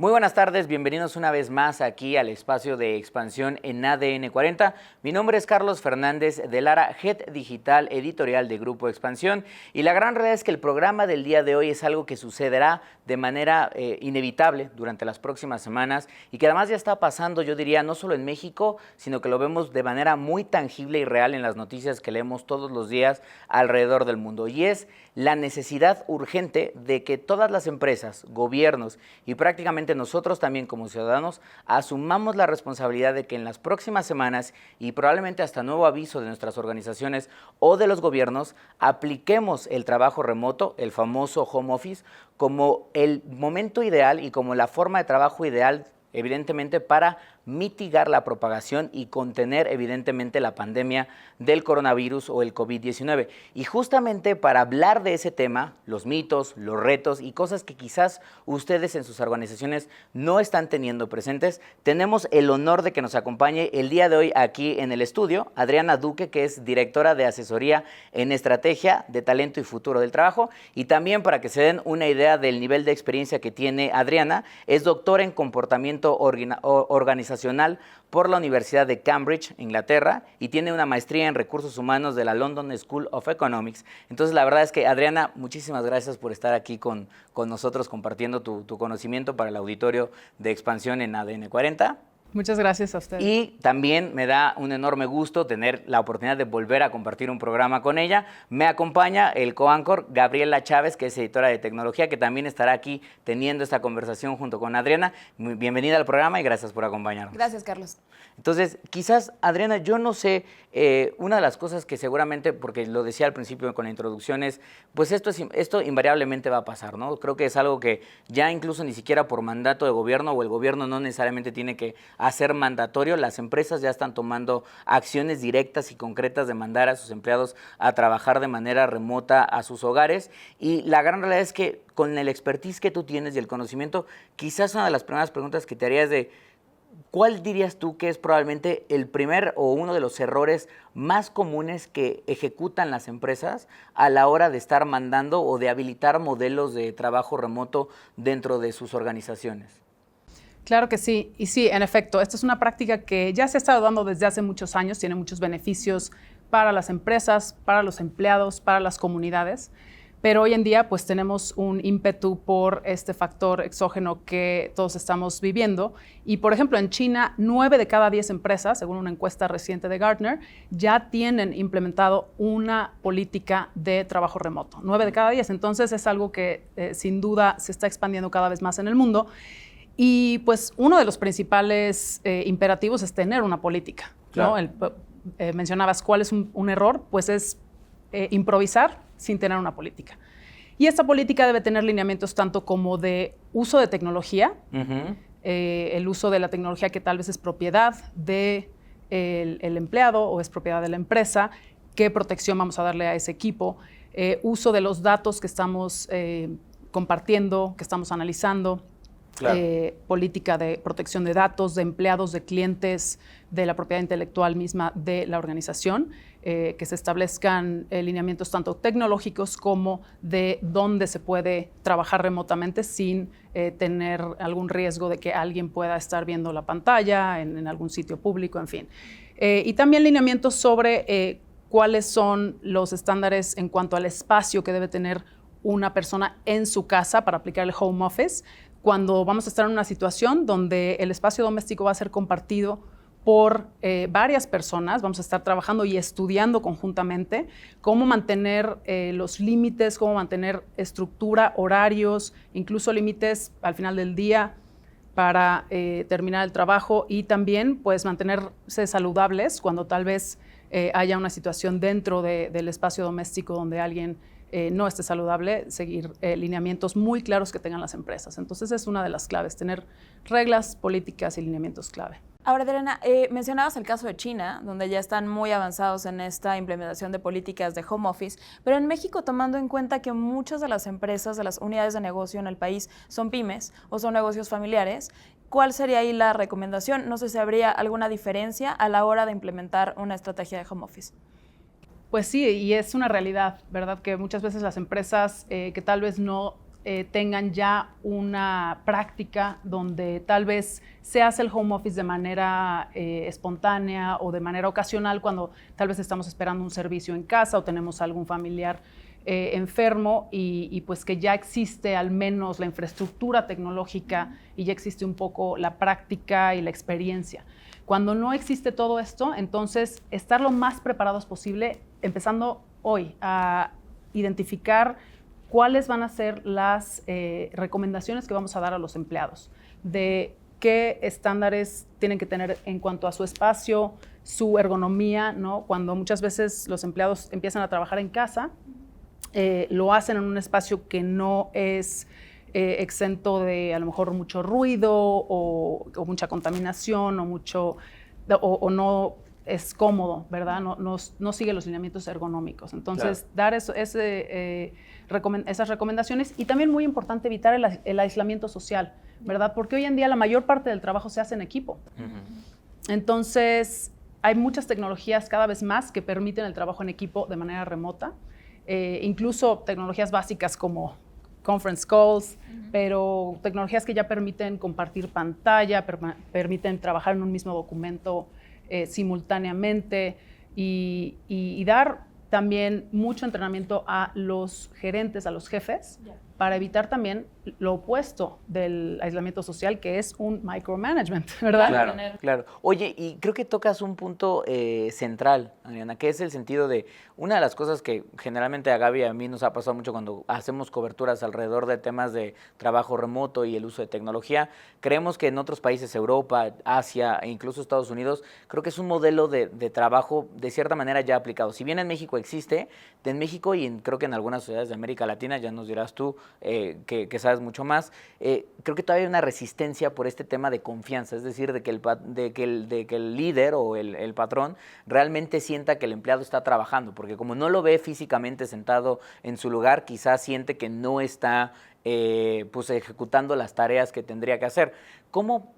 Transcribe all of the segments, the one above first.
Muy buenas tardes, bienvenidos una vez más aquí al espacio de expansión en ADN 40. Mi nombre es Carlos Fernández de Lara, Head Digital Editorial de Grupo Expansión, y la gran realidad es que el programa del día de hoy es algo que sucederá de manera inevitable durante las próximas semanas y que además ya está pasando, yo diría, no solo en México, sino que lo vemos de manera muy tangible y real en las noticias que leemos todos los días alrededor del mundo, y es la necesidad urgente de que todas las empresas, gobiernos y prácticamente nosotros también como ciudadanos asumamos la responsabilidad de que en las próximas semanas y probablemente hasta nuevo aviso de nuestras organizaciones o de los gobiernos apliquemos el trabajo remoto, el famoso home office, como el momento ideal y como la forma de trabajo ideal, evidentemente, para mitigar la propagación y contener evidentemente la pandemia del coronavirus o el COVID-19. Y justamente para hablar de ese tema, los mitos, los retos y cosas que quizás ustedes en sus organizaciones no están teniendo presentes, tenemos el honor de que nos acompañe el día de hoy aquí en el estudio Adriana Duque, que es directora de asesoría en estrategia de talento y futuro del trabajo, y también para que se den una idea del nivel de experiencia que tiene Adriana, es doctora en comportamiento organizacional por la Universidad de Cambridge, Inglaterra, y tiene una maestría en recursos humanos de la London School of Economics. Entonces, la verdad es que, Adriana, muchísimas gracias por estar aquí con nosotros compartiendo tu conocimiento para el auditorio de expansión en ADN 40. Muchas gracias a ustedes. Y también me da un enorme gusto tener la oportunidad de volver a compartir un programa con ella. Me acompaña el coanchor Gabriela Chávez, que es editora de tecnología, que también estará aquí teniendo esta conversación junto con Adriana. Bienvenida al programa y gracias por acompañarnos. Gracias, Carlos. Entonces, quizás, Adriana, yo no sé, una de las cosas que seguramente, porque lo decía al principio con la introducción, es, pues esto invariablemente va a pasar, ¿no? Creo que es algo que ya incluso ni siquiera por mandato de gobierno, o el gobierno no necesariamente tiene que hacer mandatorio, las empresas ya están tomando acciones directas y concretas de mandar a sus empleados a trabajar de manera remota a sus hogares, y la gran realidad es que con el expertise que tú tienes y el conocimiento, quizás una de las primeras preguntas que te haría es de, ¿cuál dirías tú que es probablemente el primer o uno de los errores más comunes que ejecutan las empresas a la hora de estar mandando o de habilitar modelos de trabajo remoto dentro de sus organizaciones? Claro que sí, y sí, en efecto, esta es una práctica que ya se ha estado dando desde hace muchos años, tiene muchos beneficios para las empresas, para los empleados, para las comunidades, pero hoy en día pues tenemos un ímpetu por este factor exógeno que todos estamos viviendo, y por ejemplo en China 9 de cada 10 empresas, según una encuesta reciente de Gartner, ya tienen implementado una política de trabajo remoto, 9 de cada 10, entonces es algo que sin duda se está expandiendo cada vez más en el mundo. Y pues uno de los principales imperativos es tener una política, ¿no? Claro. Mencionabas cuál es un error, pues es improvisar sin tener una política. Y esta política debe tener lineamientos tanto como de uso de tecnología, el uso de la tecnología que tal vez es propiedad del empleado o es propiedad de la empresa, qué protección vamos a darle a ese equipo, uso de los datos que estamos compartiendo, que estamos analizando. Claro. Política de protección de datos, de empleados, de clientes, de la propiedad intelectual misma de la organización, que se establezcan lineamientos tanto tecnológicos como de dónde se puede trabajar remotamente sin tener algún riesgo de que alguien pueda estar viendo la pantalla en algún sitio público, en fin. Y también lineamientos sobre cuáles son los estándares en cuanto al espacio que debe tener una persona en su casa para aplicar el home office, cuando vamos a estar en una situación donde el espacio doméstico va a ser compartido por varias personas, vamos a estar trabajando y estudiando conjuntamente cómo mantener los límites, cómo mantener estructura, horarios, incluso límites al final del día para terminar el trabajo, y también pues mantenerse saludables cuando tal vez haya una situación dentro del espacio doméstico donde alguien no esté saludable, seguir lineamientos muy claros que tengan las empresas. Entonces es una de las claves, tener reglas, políticas y lineamientos clave. Ahora, Adriana, mencionabas el caso de China, donde ya están muy avanzados en esta implementación de políticas de home office, pero en México, tomando en cuenta que muchas de las empresas, de las unidades de negocio en el país son pymes o son negocios familiares, ¿cuál sería ahí la recomendación? No sé si habría alguna diferencia a la hora de implementar una estrategia de home office. Pues sí, y es una realidad, ¿verdad? Que muchas veces las empresas que tal vez no tengan ya una práctica donde tal vez se hace el home office de manera espontánea o de manera ocasional cuando tal vez estamos esperando un servicio en casa o tenemos algún familiar enfermo y pues que ya existe al menos la infraestructura tecnológica y ya existe un poco la práctica y la experiencia. Cuando no existe todo esto, entonces estar lo más preparados posible, empezando hoy a identificar cuáles van a ser las recomendaciones que vamos a dar a los empleados, de qué estándares tienen que tener en cuanto a su espacio, su ergonomía, ¿no? Cuando muchas veces los empleados empiezan a trabajar en casa, lo hacen en un espacio que no es exento de a lo mejor mucho ruido o mucha contaminación o no es cómodo, ¿verdad? No sigue los lineamientos ergonómicos. Entonces, dar esas recomendaciones y también muy importante evitar el aislamiento social, ¿verdad? Porque hoy en día la mayor parte del trabajo se hace en equipo. Entonces, hay muchas tecnologías cada vez más que permiten el trabajo en equipo de manera remota. Incluso tecnologías básicas como conference calls, pero tecnologías que ya permiten compartir pantalla, permiten trabajar en un mismo documento simultáneamente y dar también mucho entrenamiento a los gerentes, a los jefes, para evitar también lo opuesto del aislamiento social, que es un micromanagement, ¿verdad? Claro, claro. Oye, y creo que tocas un punto central, Adriana, que es el sentido de una de las cosas que generalmente a Gaby y a mí nos ha pasado mucho cuando hacemos coberturas alrededor de temas de trabajo remoto y el uso de tecnología. Creemos que en otros países, Europa, Asia e incluso Estados Unidos, creo que es un modelo de trabajo de cierta manera ya aplicado. Si bien en México existe, en México y creo que en algunas sociedades de América Latina, ya nos dirás tú, que sabes mucho más, creo que todavía hay una resistencia por este tema de confianza, es decir, de que el líder o el patrón realmente sienta que el empleado está trabajando, porque como no lo ve físicamente sentado en su lugar, quizás siente que no está pues ejecutando las tareas que tendría que hacer. ¿Cómo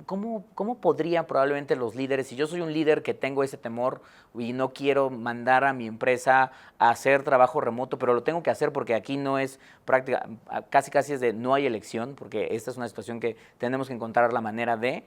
podrían probablemente los líderes, si yo soy un líder que tengo ese temor y no quiero mandar a mi empresa a hacer trabajo remoto, pero lo tengo que hacer porque aquí no es práctica, casi es de no hay elección, porque esta es una situación que tenemos que encontrar la manera de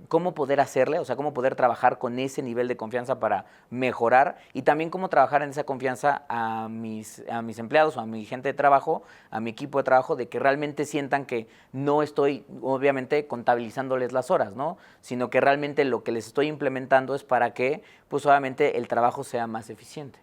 cómo poder hacerle, o sea, cómo poder trabajar con ese nivel de confianza para mejorar y también cómo trabajar en esa confianza a mis empleados o a mi gente de trabajo, a mi equipo de trabajo, de que realmente sientan que no estoy, obviamente, contabilizándoles las horas, ¿no? Sino que realmente lo que les estoy implementando es para que, pues obviamente, el trabajo sea más eficiente.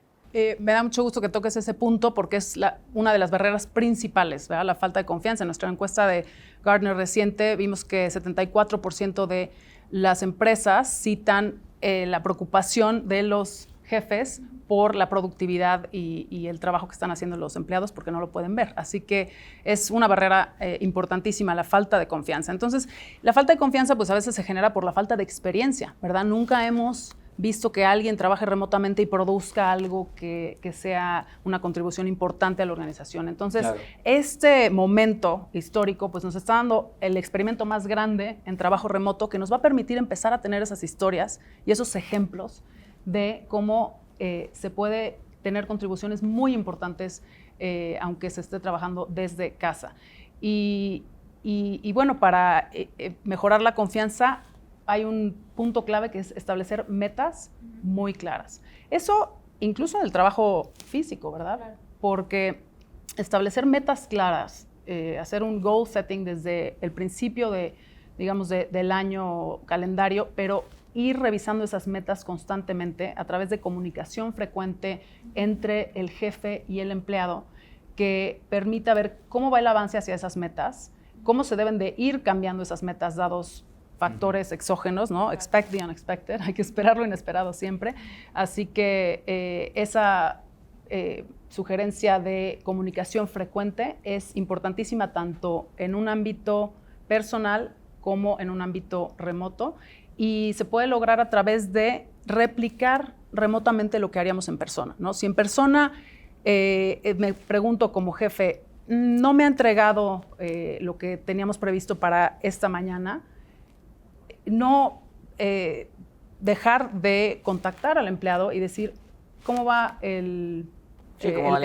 Me da mucho gusto que toques ese punto porque es una de las barreras principales, ¿verdad? La falta de confianza. En nuestra encuesta de Gartner reciente vimos que 74% de las empresas citan la preocupación de los jefes por la productividad y el trabajo que están haciendo los empleados porque no lo pueden ver. Así que es una barrera importantísima, la falta de confianza. Entonces, la falta de confianza pues a veces se genera por la falta de experiencia, ¿verdad? Nunca hemos visto que alguien trabaje remotamente y produzca algo que sea una contribución importante a la organización. Entonces, claro, este momento histórico pues nos está dando el experimento más grande en trabajo remoto que nos va a permitir empezar a tener esas historias y esos ejemplos de cómo se puede tener contribuciones muy importantes aunque se esté trabajando desde casa. Y bueno, para mejorar la confianza hay un punto clave que es establecer metas muy claras. Eso incluso en el trabajo físico, ¿verdad? Claro. Porque establecer metas claras, hacer un goal setting desde el principio del año calendario, pero ir revisando esas metas constantemente a través de comunicación frecuente entre el jefe y el empleado que permita ver cómo va el avance hacia esas metas, cómo se deben de ir cambiando esas metas dados factores exógenos, ¿no? Expect the unexpected, hay que esperar lo inesperado siempre. Así que esa sugerencia de comunicación frecuente es importantísima tanto en un ámbito personal como en un ámbito remoto y se puede lograr a través de replicar remotamente lo que haríamos en persona, ¿no? Si en persona me pregunto como jefe, no me ha entregado lo que teníamos previsto para esta mañana, no dejar de contactar al empleado y decir cómo va el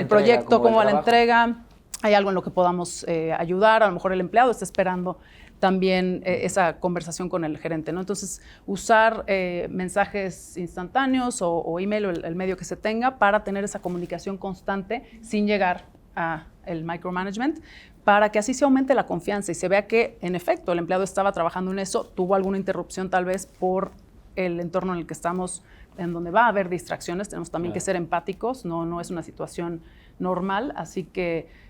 proyecto, cómo va la entrega, hay algo en lo que podamos ayudar, a lo mejor el empleado está esperando también esa conversación con el gerente, ¿no? Entonces, usar mensajes instantáneos o email o el medio que se tenga para tener esa comunicación constante sin llegar a el micromanagement, para que así se aumente la confianza y se vea que, en efecto, el empleado estaba trabajando en eso, tuvo alguna interrupción tal vez por el entorno en el que estamos, en donde va a haber distracciones. Tenemos también que ser empáticos, no es una situación normal, así que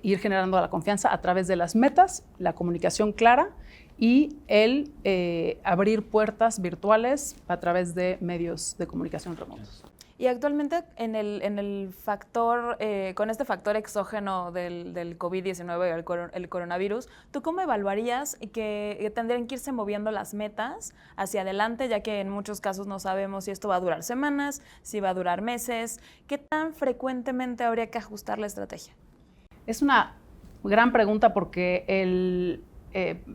ir generando la confianza a través de las metas, la comunicación clara y el abrir puertas virtuales a través de medios de comunicación remotos. Y actualmente en el factor, con este factor exógeno del COVID-19, el coronavirus, ¿tú cómo evaluarías que tendrían que irse moviendo las metas hacia adelante, ya que en muchos casos no sabemos si esto va a durar semanas, si va a durar meses? ¿Qué tan frecuentemente habría que ajustar la estrategia? Es una gran pregunta porque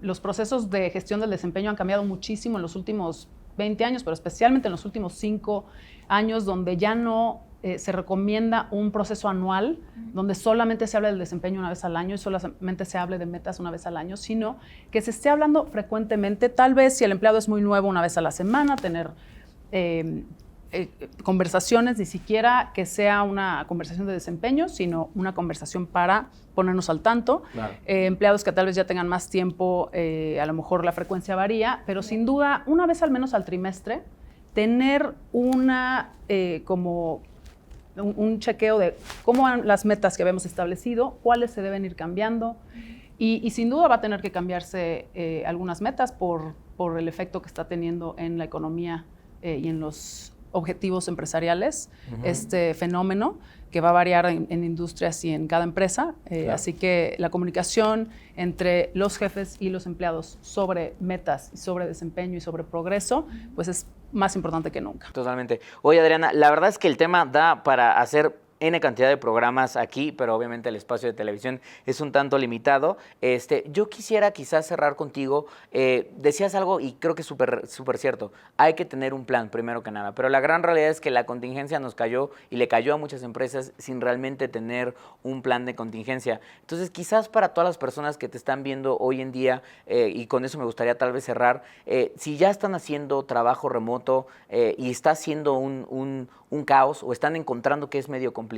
los procesos de gestión del desempeño han cambiado muchísimo en los últimos 20 años, pero especialmente en los últimos 5 años, donde ya no se recomienda un proceso anual, donde solamente se habla del desempeño una vez al año y solamente se hable de metas una vez al año, sino que se esté hablando frecuentemente, tal vez si el empleado es muy nuevo, una vez a la semana, tener conversaciones, ni siquiera que sea una conversación de desempeño, sino una conversación para ponernos al tanto. Claro. Empleados que tal vez ya tengan más tiempo, a lo mejor la frecuencia varía, pero sin duda, una vez al menos al trimestre, tener como un chequeo de cómo van las metas que habíamos establecido, cuáles se deben ir cambiando, y sin duda va a tener que cambiarse algunas metas por el efecto que está teniendo en la economía y en los objetivos empresariales, este fenómeno que va a variar en industrias y en cada empresa. Claro. Así que la comunicación entre los jefes y los empleados sobre metas, sobre desempeño y sobre progreso, pues es más importante que nunca. Totalmente. Oye, Adriana, la verdad es que el tema da para hacer N cantidad de programas aquí, pero obviamente el espacio de televisión es un tanto limitado. Yo quisiera quizás cerrar contigo. Decías algo y creo que es súper cierto. Hay que tener un plan, primero que nada. Pero la gran realidad es que la contingencia nos cayó y le cayó a muchas empresas sin realmente tener un plan de contingencia. Entonces, quizás para todas las personas que te están viendo hoy en día, y con eso me gustaría tal vez cerrar, si ya están haciendo trabajo remoto y está haciendo un caos o están encontrando que es medio complicado,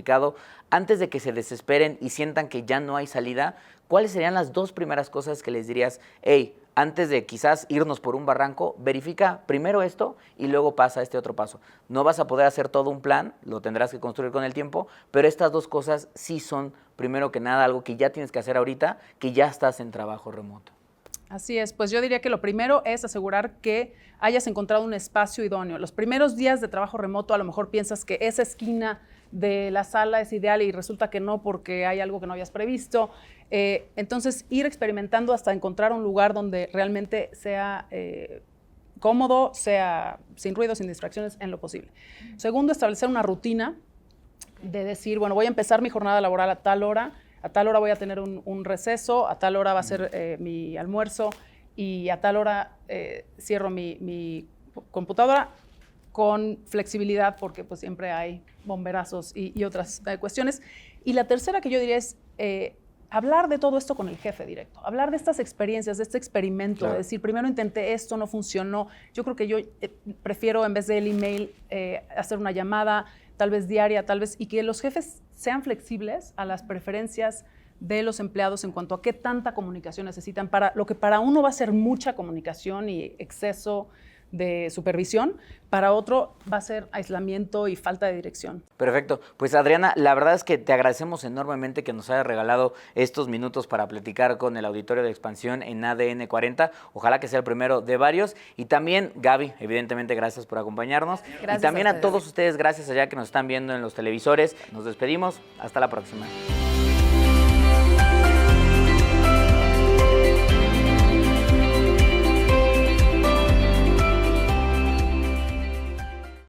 antes de que se desesperen y sientan que ya no hay salida, ¿cuáles serían las 2 primeras cosas que les dirías? Hey, antes de quizás irnos por un barranco, verifica primero esto y luego pasa este otro paso. No vas a poder hacer todo un plan, lo tendrás que construir con el tiempo, pero estas 2 cosas sí son, primero que nada, algo que ya tienes que hacer ahorita, que ya estás en trabajo remoto. Así es, pues yo diría que lo primero es asegurar que hayas encontrado un espacio idóneo. Los primeros días de trabajo remoto a lo mejor piensas que esa esquina de la sala es ideal y resulta que no porque hay algo que no habías previsto. Entonces, ir experimentando hasta encontrar un lugar donde realmente sea cómodo, sea sin ruido, sin distracciones, en lo posible. Segundo, establecer una rutina de decir, bueno, voy a empezar mi jornada laboral a tal hora voy a tener un receso, a tal hora va a ser mi almuerzo y a tal hora cierro mi computadora con flexibilidad porque pues siempre hay bomberazos y otras cuestiones. Y la tercera que yo diría es hablar de todo esto con el jefe directo, hablar de estas experiencias, de este experimento, claro. De decir, primero intenté esto, no funcionó. Yo creo que yo prefiero en vez del email hacer una llamada, tal vez diaria, y que los jefes sean flexibles a las preferencias de los empleados en cuanto a qué tanta comunicación necesitan. Para lo que para uno va a ser mucha comunicación y exceso de supervisión, para otro va a ser aislamiento y falta de dirección. Perfecto. Pues Adriana, la verdad es que te agradecemos enormemente que nos hayas regalado estos minutos para platicar con el auditorio de Expansión en ADN 40. Ojalá que sea el primero de varios. Y también, Gaby, evidentemente, gracias por acompañarnos. Gracias y también a todos ustedes, gracias allá que nos están viendo en los televisores. Nos despedimos. Hasta la próxima.